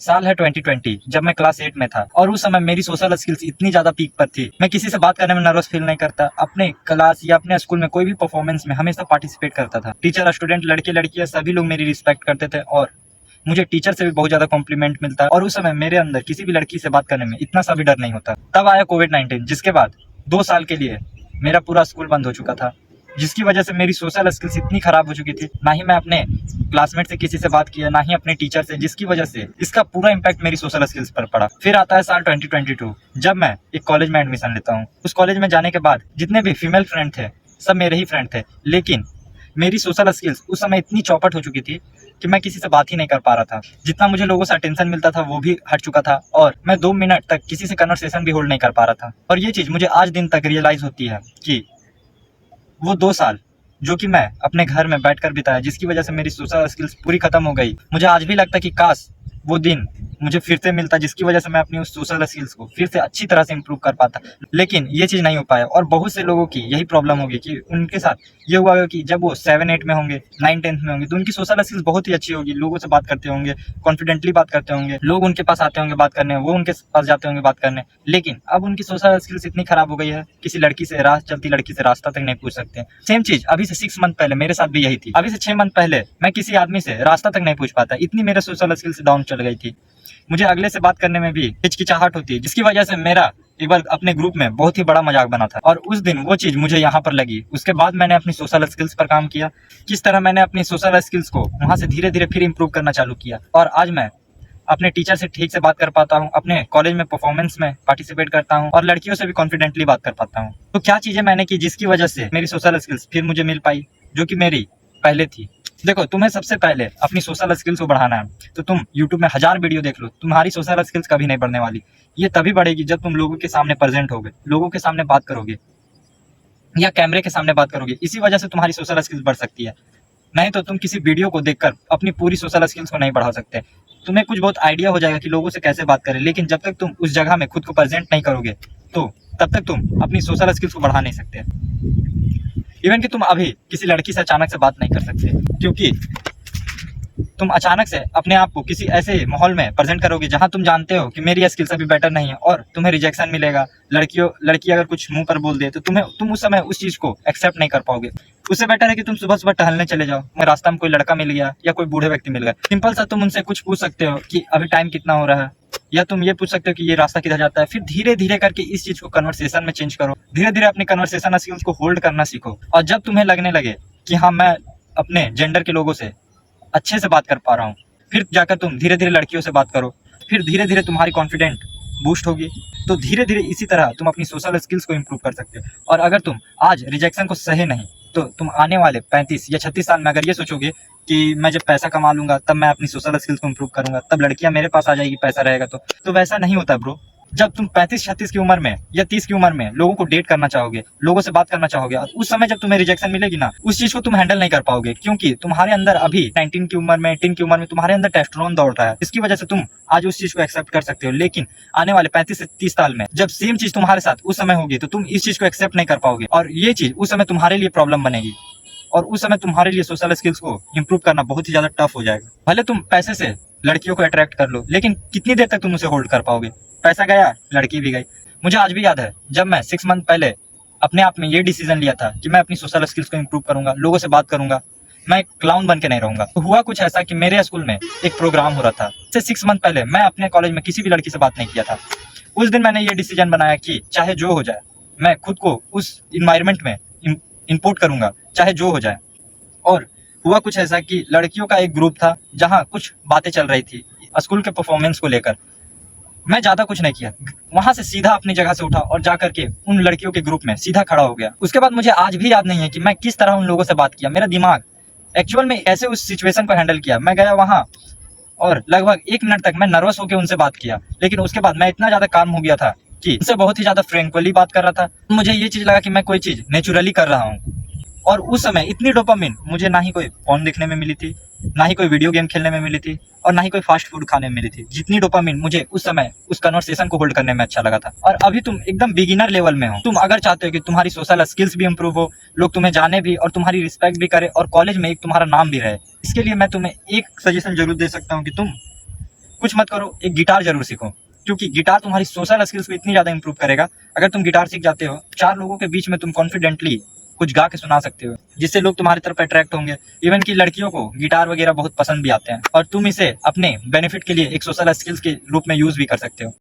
साल है 2020, जब मैं क्लास 8 में था और उस समय मेरी सोशल स्किल्स इतनी ज्यादा पीक पर थी। मैं किसी से बात करने में नर्वस फील नहीं करता। अपने क्लास या अपने स्कूल में कोई भी परफॉर्मेंस में हमेशा पार्टिसिपेट करता था। टीचर, स्टूडेंट, लड़के लड़कियां सभी लोग मेरी रिस्पेक्ट करते थे और मुझे टीचर से भी बहुत ज्यादा कॉम्प्लीमेंट मिलता। और उस समय मेरे अंदर किसी भी लड़की से बात करने में इतना सा भी डर नहीं होता। तब आया कोविड-19, जिसके बाद 2 साल के लिए मेरा पूरा स्कूल बंद हो चुका था, जिसकी वजह से मेरी सोशल स्किल्स इतनी खराब हो चुकी थी। ना ही मैं अपने क्लासमेट से किसी से बात किया, ना ही अपने टीचर से, जिसकी वजह से इसका पूरा इम्पैक्ट मेरी सोशल स्किल्स पर पड़ा। फिर आता है साल 2022, जब मैं एक कॉलेज में एडमिशन लेता हूँ। उस कॉलेज में जाने के बाद जितने भी फीमेल फ्रेंड थे सब मेरे ही फ्रेंड थे, लेकिन मेरी सोशल स्किल्स उस समय इतनी चौपट हो चुकी थी कि मैं किसी से बात ही नहीं कर पा रहा था। जितना मुझे लोगों से अटेंशन मिलता था वो भी हट चुका था और मैं 2 मिनट तक किसी से कन्वर्सेशन भी होल्ड नहीं कर पा रहा था। और ये चीज़ मुझे आज दिन तक रियलाइज होती है कि वो 2 साल जो कि मैं अपने घर में बैठकर बिताया, जिसकी वजह से मेरी सोशल स्किल्स पूरी खत्म हो गई। मुझे आज भी लगता है कि काश वो दिन मुझे फिर से मिलता, जिसकी वजह से मैं अपनी उस सोशल स्किल्स को फिर से अच्छी तरह से इम्प्रूव कर पाता। लेकिन ये चीज़ नहीं हो पाया और बहुत से लोगों की यही प्रॉब्लम होगी कि उनके साथ ये हुआ कि जब वो 7-8 में होंगे, 9-10 में होंगे, तो उनकी सोशल स्किल्स बहुत ही अच्छी होगी। लोगों से बात करते होंगे, कॉन्फिडेंटली बात करते होंगे, लोग उनके पास आते होंगे बात करने, वो उनके पास जाते होंगे बात करने। लेकिन अब उनकी सोशल स्किल्स इतनी खराब हो गई है, किसी लड़की से राह चलती लड़की से रास्ता तक नहीं पूछ सकते। सेम चीज अभी से 6 मंथ पहले मेरे साथ भी यही थी। अभी से 6 मंथ पहले मैं किसी आदमी से रास्ता तक नहीं पूछ पाता, इतनी मेरे सोशल स्किल्स डाउन चल गई थी। मुझे अगले से बात करने में भी हिचकिचाहट होती है, जिसकी वजह से मेरा एक बार अपने ग्रुप में बहुत ही बड़ा मजाक बना था और उस दिन वो चीज मुझे यहाँ पर लगी। उसके बाद मैंने अपनी सोशल स्किल्स पर काम किया। किस तरह मैंने अपनी सोशल स्किल्स को वहां से धीरे धीरे फिर इंप्रूव करना चालू किया और आज मैं अपने टीचर से ठीक से बात कर पाता हूँ, अपने कॉलेज में परफॉर्मेंस में पार्टिसिपेट करता हूँ और लड़कियों से भी कॉन्फिडेंटली बात कर पाता हूँ। तो क्या चीजें मैंने की जिसकी वजह से मेरी सोशल स्किल्स फिर मुझे मिल पाई, जो कि मेरी पहले थी। देखो, तुम्हें सबसे पहले अपनी सोशल स्किल्स को बढ़ाना है तो तुम YouTube में 1000 वीडियो देख लो, तुम्हारी सोशल स्किल्स कभी नहीं बढ़ने वाली। ये तभी बढ़ेगी जब तुम लोगों के सामने प्रेजेंट होगे, लोगों के सामने बात करोगे या कैमरे के सामने बात करोगे। इसी वजह से तुम्हारी सोशल स्किल्स बढ़ सकती है। नहीं तो तुम किसी वीडियो को देखकर अपनी पूरी सोशल स्किल्स को नहीं बढ़ा सकते। तुम्हें कुछ बहुत आइडिया हो जाएगा कि लोगों से कैसे बात करें, लेकिन जब तक तुम उस जगह में खुद को प्रेजेंट नहीं करोगे तो तब तक तुम अपनी सोशल स्किल्स को बढ़ा नहीं सकते। इवन कि तुम अभी किसी लड़की से अचानक से बात नहीं कर सकते, क्योंकि तुम अचानक से अपने आप को किसी ऐसे माहौल में प्रेजेंट करोगे जहां तुम जानते हो कि मेरी स्किल्स अभी बेटर नहीं है और तुम्हें रिजेक्शन मिलेगा। लड़की अगर कुछ मुंह पर बोल दे तो तुम उस समय उस चीज को एक्सेप्ट नहीं कर पाओगे। उससे बेटर है कि तुम सुबह सुबह टहलने चले जाओ, रास्ता में कोई लड़का मिल गया या कोई बूढ़े व्यक्ति मिल गया, सिंपल सा तुम उनसे कुछ पूछ सकते हो कि अभी टाइम कितना हो रहा है, या तुम ये पूछ सकते हो कि ये रास्ता किधर जाता है। फिर धीरे धीरे करके इस चीज को कन्वर्सेशन में चेंज करो, धीरे धीरे अपनी कन्वर्सेशन स्किल्स को होल्ड करना सीखो। और जब तुम्हें लगने लगे कि हाँ, मैं अपने जेंडर के लोगों से अच्छे से बात कर पा रहा हूँ, फिर जाकर तुम धीरे धीरे लड़कियों से बात करो। फिर धीरे धीरे तुम्हारी कॉन्फिडेंट बूस्ट होगी। तो धीरे धीरे इसी तरह तुम अपनी सोशल स्किल्स को इंप्रूव कर सकते हो। और अगर तुम आज रिजेक्शन को सहे नहीं तो तुम आने वाले 35 या 36 साल में अगर ये सोचोगे कि मैं जब पैसा कमा लूंगा तब मैं अपनी सोशल स्किल्स को इंप्रूव करूंगा, तब लड़कियां मेरे पास आ जाएगी, पैसा रहेगा, तो वैसा नहीं होता ब्रो। जब तुम 35-36 की उम्र में या 30 की उम्र में लोगों को डेट करना चाहोगे, लोगों से बात करना चाहोगे, और उस समय जब तुम्हें रिजेक्शन मिलेगी ना, उस चीज को तुम हैंडल नहीं कर पाओगे, क्योंकि तुम्हारे अंदर अभी 19 की उम्र में, 18 की उम्र में तुम्हारे अंदर टेस्टोस्टेरोन दौड़ रहा है। इसकी वजह से तुम आज उस चीज को एक्सेप्ट कर सकते हो, लेकिन आने वाले 35 से 30 साल में जब सेम चीज तुम्हारे साथ उस समय होगी तो तुम इस चीज को एक्सेप्ट नहीं कर पाओगे और ये चीज उस समय तुम्हारे लिए प्रॉब्लम बनेगी और उस समय तुम्हारे लिए सोशल स्किल्स को इंप्रूव करना बहुत ही ज्यादा टफ हो जाएगा। भले तुम पैसे से लड़कियों को अट्रैक्ट कर लो, लेकिन कितनी देर तक तुम उसे होल्ड कर पाओगे? पैसा गया, लड़की भी गई। मुझे आज भी याद है जब मैं 6 मंथ पहले अपने आप में ये डिसीजन लिया था कि मैं अपनी सोशल स्किल्स को इंप्रूव करूंगा, लोगों से बात करूंगा, मैं क्लाउन बन के नहीं रहूंगा। तो हुआ कुछ ऐसा कि मेरे स्कूल में एक प्रोग्राम हो रहा था। इससे 6 मंथ पहले मैं अपने कॉलेज में किसी भी लड़की से बात नहीं किया था। उस दिन मैंने ये डिसीजन बनाया कि चाहे जो हो जाए, मैं खुद को उस इन्वायरमेंट में इम्पोर्ट करूंगा, चाहे जो हो जाए। और हुआ कुछ ऐसा कि लड़कियों का एक ग्रुप था जहां कुछ बातें चल रही थी स्कूल के परफॉर्मेंस को लेकर। मैं ज्यादा कुछ नहीं किया, वहां से सीधा अपनी जगह से उठा और जाकर के उन लड़कियों के ग्रुप में सीधा खड़ा हो गया। उसके बाद मुझे आज भी याद नहीं है कि मैं किस तरह उन लोगों से बात किया। मेरा दिमाग एक्चुअल में ऐसे उस सिचुएशन को हैंडल किया। मैं गया वहां और लगभग 1 मिनट तक मैं नर्वस होकर उनसे बात किया, लेकिन उसके बाद मैं इतना ज्यादा काम हो गया था कि उनसे बहुत ही ज्यादा फ्रेंकली बात कर रहा था। मुझे ये चीज लगा कि मैं कोई चीज नेचुरली कर रहा हूँ। और उस समय इतनी डोपामिन मुझे ना ही कोई फोन देखने में मिली थी, ना ही कोई वीडियो गेम खेलने में मिली थी, और ना ही कोई फास्ट फूड खाने में मिली थी, जितनी डोपामिन मुझे उस समय उस कन्वर्सेशन को होल्ड करने में अच्छा लगा था। और अभी तुम एकदम बिगिनर लेवल में हो। तुम अगर चाहते हो कि तुम्हारी सोशल स्किल्स भी इंप्रूव हो, लोग तुम्हें जाने भी और तुम्हारी रिस्पेक्ट भी करे और कॉलेज में एक तुम्हारा नाम भी रहे, इसके लिए मैं तुम्हें एक सजेशन जरूर दे सकता हूँ कि तुम कुछ मत करो, एक गिटार जरूर सीखो, क्योंकि गिटार तुम्हारी सोशल स्किल्स को इतनी ज्यादा इंप्रूव करेगा। अगर तुम गिटार सीख जाते हो, 4 लोगों के बीच में तुम कॉन्फिडेंटली कुछ गा के सुना सकते हो, जिससे लोग तुम्हारी तरफ अट्रैक्ट होंगे। इवन कि लड़कियों को गिटार वगैरह बहुत पसंद भी आते हैं, और तुम इसे अपने बेनिफिट के लिए एक सोशल स्किल्स के रूप में यूज भी कर सकते हो।